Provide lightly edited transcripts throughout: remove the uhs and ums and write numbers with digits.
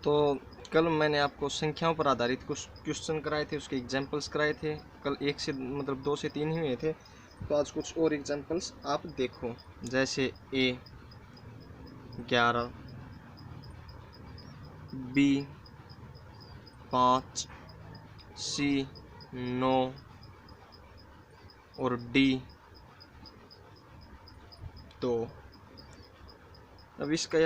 तो कल मैंने आपको संख्याओं पर आधारित कुछ क्वेश्चन कराए थे, उसके एग्जाम्पल्स कराए थे। कल एक से मतलब 2 से 3 ही हुए थे, तो आज कुछ और एग्जाम्पल्स आप देखो। जैसे A 11, B 5, C 9 और D 2। अब इसका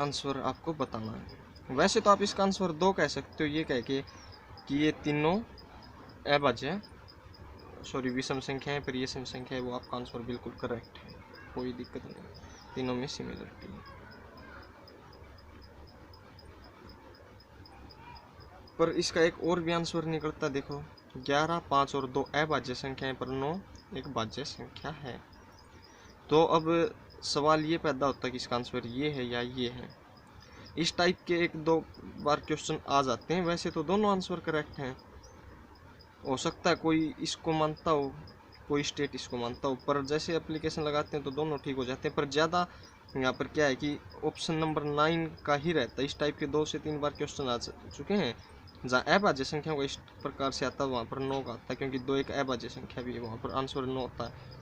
आंसर आपको बताना है। वैसे तो आप इसका आंसर 2 कह सकते हो, ये कह के कि ये तीनों अभाज्य है, सॉरी विषम संख्या है, पर ये सम संख्या है, वो आपका आंसर बिल्कुल करेक्ट है, कोई दिक्कत नहीं, तीनों में सिमिलरिटी है। पर इसका एक और भी आंसर निकलता, देखो 11, 5 और 2 अभाज्य संख्या है, पर 9 एक भाज्य संख्या है। तो अब सवाल ये पैदा होता है कि इसका आंसर ये है या ये है। इस टाइप के 1-2 बार क्वेश्चन आ जाते हैं। वैसे तो दोनों आंसर करेक्ट हैं, हो सकता है कोई इसको मानता हो, कोई स्टेट इसको मानता हो, पर जैसे एप्लीकेशन लगाते हैं तो दोनों ठीक हो जाते हैं। पर ज़्यादा यहाँ पर क्या है कि ऑप्शन नंबर 9 का ही रहता है। इस टाइप के 2 से 3 बार क्वेश्चन आ चुके हैं, जहाँ अभाज्य संख्या को इस प्रकार से आता है वहाँ पर 9 का आता है, क्योंकि 2 एक अभाज्य संख्या भी है, वहाँ पर आंसर 9 होता है।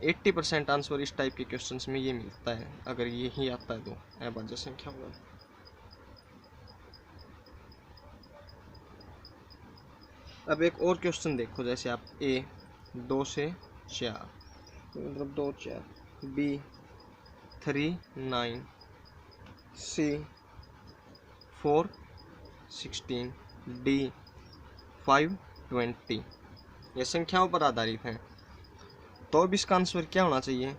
80% आंसर इस टाइप के क्वेश्चन में ये मिलता है, अगर ये ही आता है तो अभाज्य संख्या होगा। अब एक और क्वेश्चन देखो, जैसे आप A 2 से 4 मतलब 2 4, B 3 9, C 4 16, D 5 20, ये संख्याओं पर आधारित हैं। तो अब इसका आंसर क्या होना चाहिए?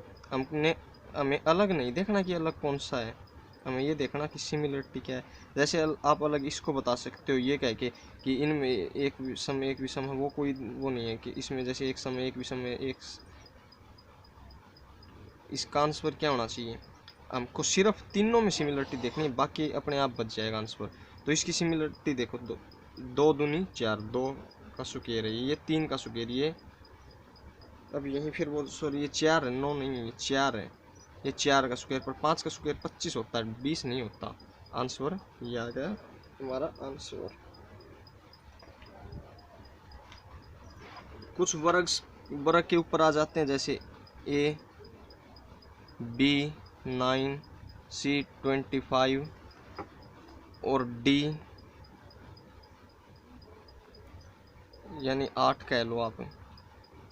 हमें अलग नहीं देखना कि अलग कौन सा है, हमें ये देखना कि सिमिलरिटी क्या है। जैसे आप अलग इसको बता सकते हो ये कह के कि इनमें एक विषम है, वो कोई वो नहीं है कि इसमें जैसे एक सम एक विषम है एक। इसका आंसर क्या होना चाहिए? हमको सिर्फ तीनों में सिमिलरिटी देखनी है, बाकी अपने आप बच जाएगा आंसर। तो इसकी सिमिलरिटी देखो, 2 दूनी 4, 2 का स्क्वायर है ये, 3 का स्क्वायर ये। अब यहीं फिर वो सॉरी ये 4 है, 9 नहीं है, ये 4 है। ये 4 का स्क्वायर, पर 5 का स्क्वायर 25 होता है, 20 नहीं होता। आंसर ये आ गया हमारा आंसर। कुछ वर्ग के ऊपर आ जाते हैं, जैसे A B 9, C 25 और D यानी 8 कह लो आप।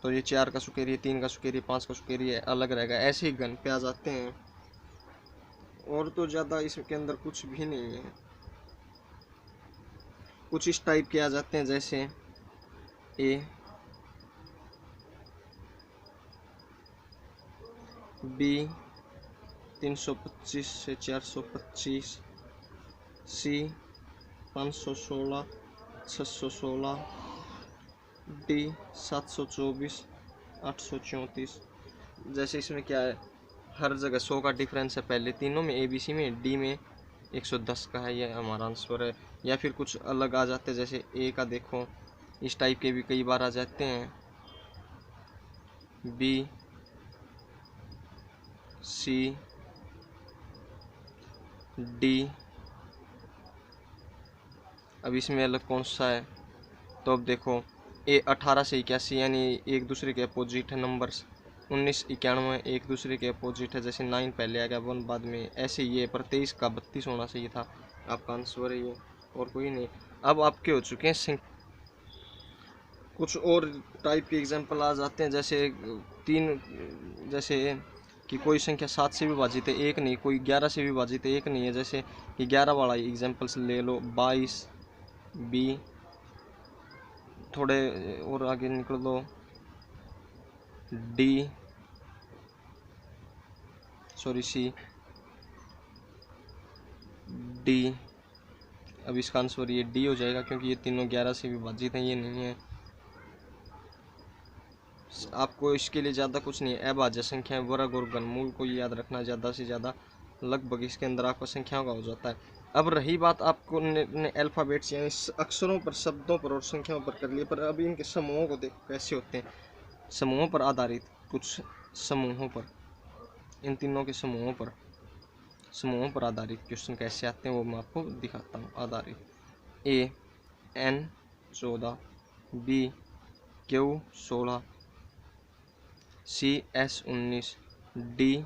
तो ये 4 का स्क्वायर, ये 3 का स्क्वायर, ये 5 का स्क्वायर, ये अलग रहेगा। ऐसे ही घन पे आ जाते हैं, और तो ज़्यादा इसके अंदर कुछ भी नहीं है। कुछ इस टाइप के आ जाते हैं, जैसे A B 325 से 425, C 516 616, D 724 834। जैसे इसमें क्या है, हर जगह 100 का डिफरेंस है, पहले तीनों में ABC में, D में 110 का है, ये हमारा आंसर है। या फिर कुछ अलग आ जाते हैं, जैसे A का देखो, इस टाइप के भी कई बार आ जाते हैं, B C D। अब इसमें अलग कौन सा है? तो अब देखो A 18 से 81 यानी एक दूसरे के अपोजिट है नंबर्स। 19 91 एक दूसरे के अपोजिट है, जैसे 9 पहले आ गया 1 बाद में, ऐसे ये। पर 23 का 32 होना चाहिए था, आपका आंसर है ये, और कोई नहीं। अब आपके हो चुके हैं कुछ और टाइप के एग्जाम्पल आ जाते हैं, जैसे 3, जैसे कि कोई संख्या 7 से विभाजित है, एक नहीं, कोई 11 से विभाजित है, एक नहीं है। जैसे कि 11 वाला एग्जाम्पल्स ले लो, 22 B, थोड़े और आगे निकल दो, D सॉरी C D। अब इसका आंसर ये D हो जाएगा, क्योंकि ये तीनों 11 से विभाजित हैं, ये नहीं है। आपको इसके लिए ज़्यादा कुछ नहीं है, अभाज्य संख्या वर्ग और घनमूल को याद रखना ज़्यादा से ज़्यादा, लगभग इसके अंदर आपका संख्याओं का हो जाता है। अब रही बात आपको ने अल्फ़ाबेट्स यानी अक्षरों पर, शब्दों पर और संख्याओं पर कर लिए, पर अभी इनके समूहों को देखो कैसे होते हैं। समूहों पर आधारित कुछ समूहों पर, इन तीनों के समूहों पर समूहों पर आधारित क्वेश्चन कैसे आते हैं वो मैं आपको दिखाता हूँ। आधारित A N 14, B Q 16, C S 19, D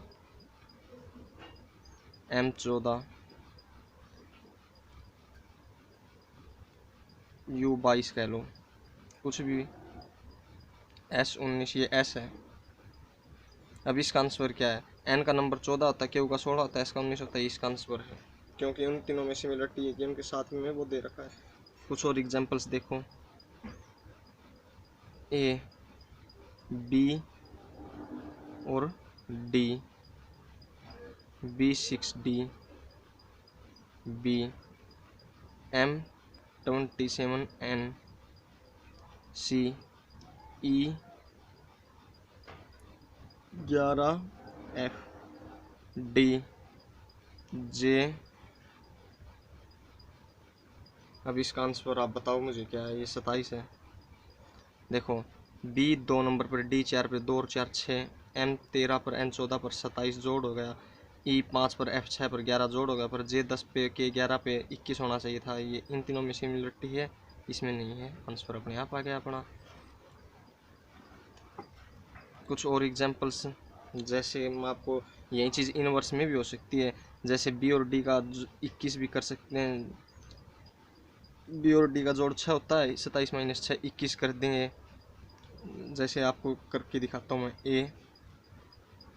M 14, U 22 कह लो, कुछ भी, एस 19 ये एस है। अब इसका आंसर क्या है? एन का नंबर 14 होता है, क्यू का 16 होता है, एस का 19 होता है, इसका आंसर है, क्योंकि उन तीनों में सिमिलरिटी है कि उनके साथ में वो दे रखा है। कुछ और एग्जांपल्स देखो, ए बी और डी, B6D, बी M27N, सी E11F, डी जे। अब इसका आंसर आप बताओ मुझे क्या है? ये 27 है। देखो, बी 2 नंबर पर, डी 4 पर, 2 और 4 6, एम 13 पर, एन 14 पर, 27 जोड़ हो गया, ई 5 पर, एफ 6 पर, 11 जोड़ हो गया, पर जे 10 पे, के 11 पे 21 होना चाहिए था। ये इन तीनों में सिमिलरिटी है, इसमें नहीं है, आंसर अपने आप आ गया अपना। कुछ और एग्जांपल्स, जैसे मैं आपको, यही चीज़ इनवर्स में भी हो सकती है, जैसे बी और डी का 21 भी कर सकते हैं। बी और डी का जोड़ 6 होता है, 27 माइनस 6 21 कर देंगे। जैसे आपको करके दिखाता हूँ मैं। ए,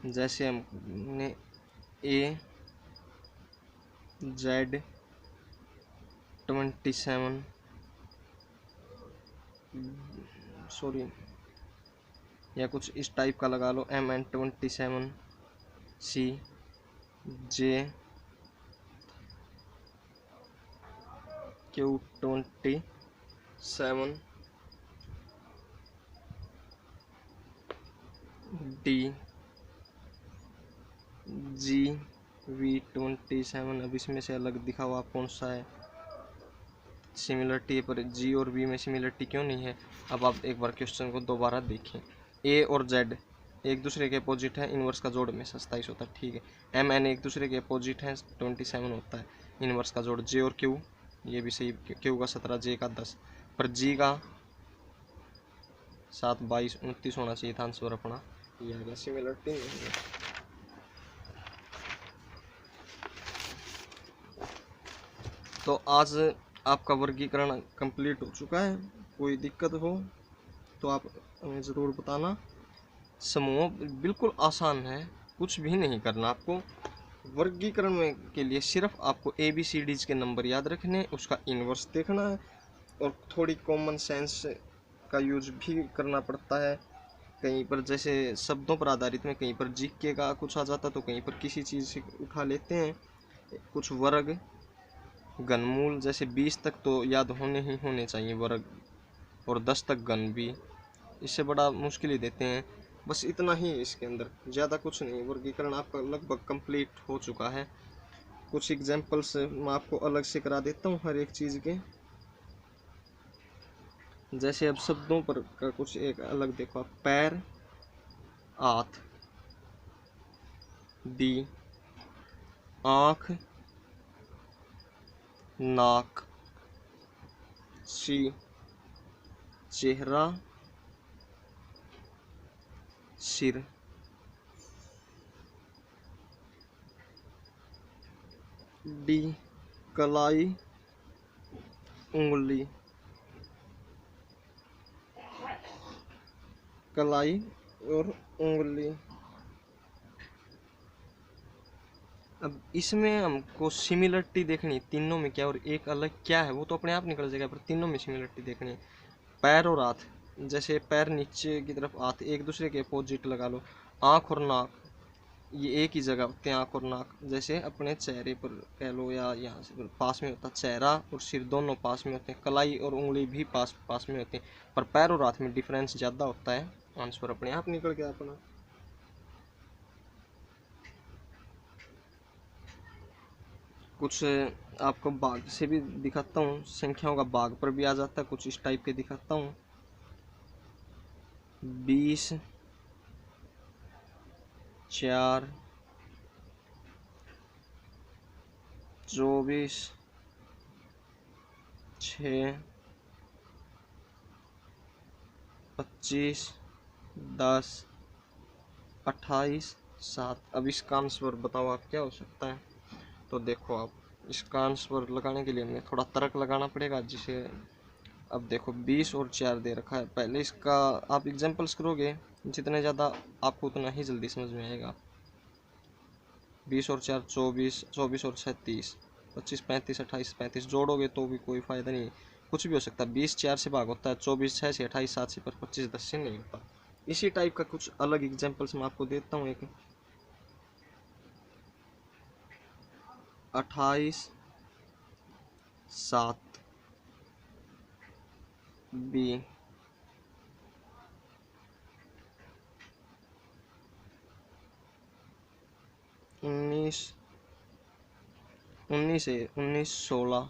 जैसे हमने ए जेड 27, सॉरी, या कुछ इस टाइप का लगा लो, MN 27, C J Q 27, D G V 27। अब इसमें से अलग दिखाओ आप कौन सा है सिमिलरिटी, पर जी और वी में सिमिलरिटी क्यों नहीं है? अब आप एक बार क्वेश्चन को दोबारा देखें। ए और जेड एक दूसरे के अपोजिट है, इनवर्स का जोड़ में 27 होता है, ठीक है। एम एन एक दूसरे के अपोजिट है, 27 होता है, इनवर्स का जोड़। जे और क्यू, ये भी सही, क्यू का 17, जे का 10, पर जी का 7 22 29 होना चाहिए था आंसर अपना, ये आ गया, सिमिलरिटी नहीं है। तो आज आपका वर्गीकरण कंप्लीट हो चुका है। कोई दिक्कत हो तो आप हमें ज़रूर बताना। समूह बिल्कुल आसान है, कुछ भी नहीं करना आपको। वर्गीकरण में के लिए सिर्फ आपको ABCDs के नंबर याद रखने, उसका इन्वर्स देखना है, और थोड़ी कॉमन सेंस का यूज भी करना पड़ता है। कहीं पर जैसे शब्दों पर आधारित में कहीं पर जीके का कुछ आ जाता, तो कहीं पर किसी चीज़ से उठा लेते हैं। कुछ वर्ग, घनमूल, जैसे 20 तक तो याद होने चाहिए वर्ग, और 10 तक घन भी, इससे बड़ा मुश्किल ही देते हैं। बस इतना ही इसके अंदर, ज़्यादा कुछ नहीं। वर्गीकरण आपका लगभग कंप्लीट हो चुका है। कुछ एग्जांपल्स मैं आपको अलग से करा देता हूँ हर एक चीज़ के। जैसे अब शब्दों पर का कुछ एक अलग देखो आप, पैर, हाथ, दी, आँख, नाक, सी चेहरा, सिर, डी कलाई, उंगली, कलाई और उंगली। अब इसमें हमको सिमिलरिटी देखनी, तीनों में क्या और एक अलग क्या है वो तो अपने आप निकल जाएगा, पर तीनों में सिमिलरिटी देखनी है। पैर और हाथ, जैसे पैर नीचे की तरफ, हाथ एक दूसरे के अपोजिट लगा लो। आँख और नाक, ये एक ही जगह होते हैं, आँख और नाक, जैसे अपने चेहरे पर कह लो, या यहाँ से पास में होता है। चेहरा और सिर दोनों पास में होते हैं, कलाई और उंगली भी पास पास में होती हैं, पर पैर और हाथ में डिफरेंस ज़्यादा होता है। आंसर अपने आप निकल गया अपना। कुछ आपको भाग से भी दिखाता हूँ, संख्याओं का भाग पर भी आ जाता है, कुछ इस टाइप के दिखाता हूँ। 20, 4, 24 6 25 10 28 7। अब इसका आंसर बताओ आप क्या हो सकता है। तो देखो आप इसका आंसर लगाने के लिए हमें थोड़ा तर्क लगाना पड़ेगा, जिसे अब देखो 20 और 4 दे रखा है। पहले इसका आप एग्जांपल्स करोगे, जितने ज़्यादा आपको उतना ही जल्दी समझ में आएगा। 20 और 4 24, 24 और 6 30, 25 35 28 35 जोड़ोगे तो भी कोई फ़ायदा नहीं, कुछ भी हो सकता है। 20 4 से भाग होता है, 24 6 से, 28 7 से, पर 25 10 से नहीं होता। इसी टाइप का कुछ अलग एग्जांपल्स मैं आपको देता हूँ। एक 28 7 बी 19 19 19 16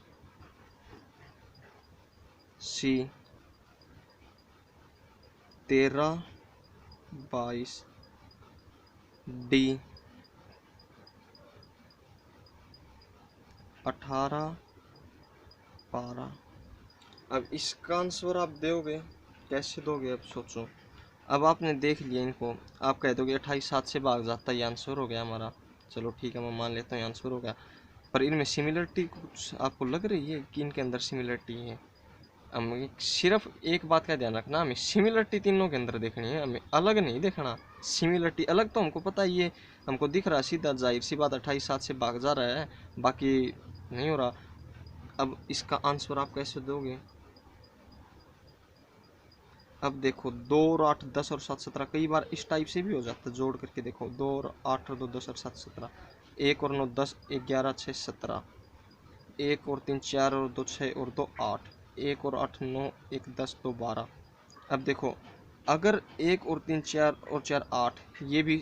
सी 13 22 डी 18 12। अब इसका आंसर आप दोगे, कैसे दोगे अब सोचो। अब आपने देख लिया इनको, आप कह दोगे 28 7 से भाग जाता है, ये आंसर हो गया हमारा। चलो ठीक है, मैं मान लेता हूँ आंसर हो गया। पर इनमें सिमिलरिटी कुछ आपको लग रही है कि इनके अंदर सिमिलरिटी है। हमें सिर्फ एक बात का ध्यान रखना, हमें सिमिलरिटी तीनों के अंदर देखनी है, हमें अलग नहीं देखना। सिमिलरिटी अलग तो हमको पता ही है, हमको दिख रहा सीधा, जाहिर सी बात 28 7 से भाग जा रहा है, बाकी नहीं हो रहा। अब इसका आंसर आप कैसे दोगे। अब देखो 2 और 8 10 और 7 17, कई बार इस टाइप से भी हो जाता है, जोड़ करके देखो 2 और 8 और 2 10 और 7 17, 1 और 9 10, 11 6 17, 1 और 3 4 और 2 6 और 2 8, 1 और 8 9, 1 10 2 12। अब देखो अगर 1 और 3 4 और 4 8 ये भी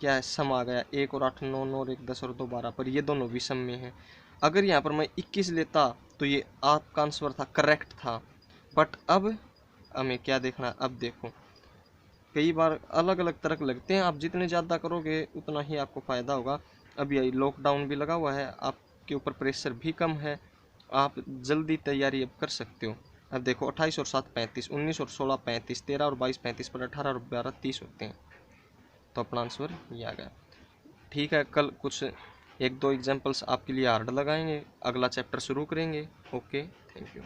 क्या है, सम आ गया, 1 और 8 9 9 और 1 10 और 2 12, पर ये दोनों विषम में है। अगर यहाँ पर मैं 21 लेता तो ये आपका आंसर था, करेक्ट था। बट अब हमें क्या देखना है। अब देखो कई बार अलग अलग तर्क लगते हैं, आप जितने ज़्यादा करोगे उतना ही आपको फ़ायदा होगा। अब यही लॉकडाउन भी लगा हुआ है, आपके ऊपर प्रेशर भी कम है, आप जल्दी तैयारी अब कर सकते हो। अब देखो 28 और 7 35, 19 और 16 35, 13 और 22 35, पर 18 और 12 30 होते हैं। तो अपना आंसर ये आ गया। ठीक है, कल कुछ 1 2 एग्जाम्पल्स आपके लिए हार्ड लगाएंगे, अगला चैप्टर शुरू करेंगे। Okay, thank you.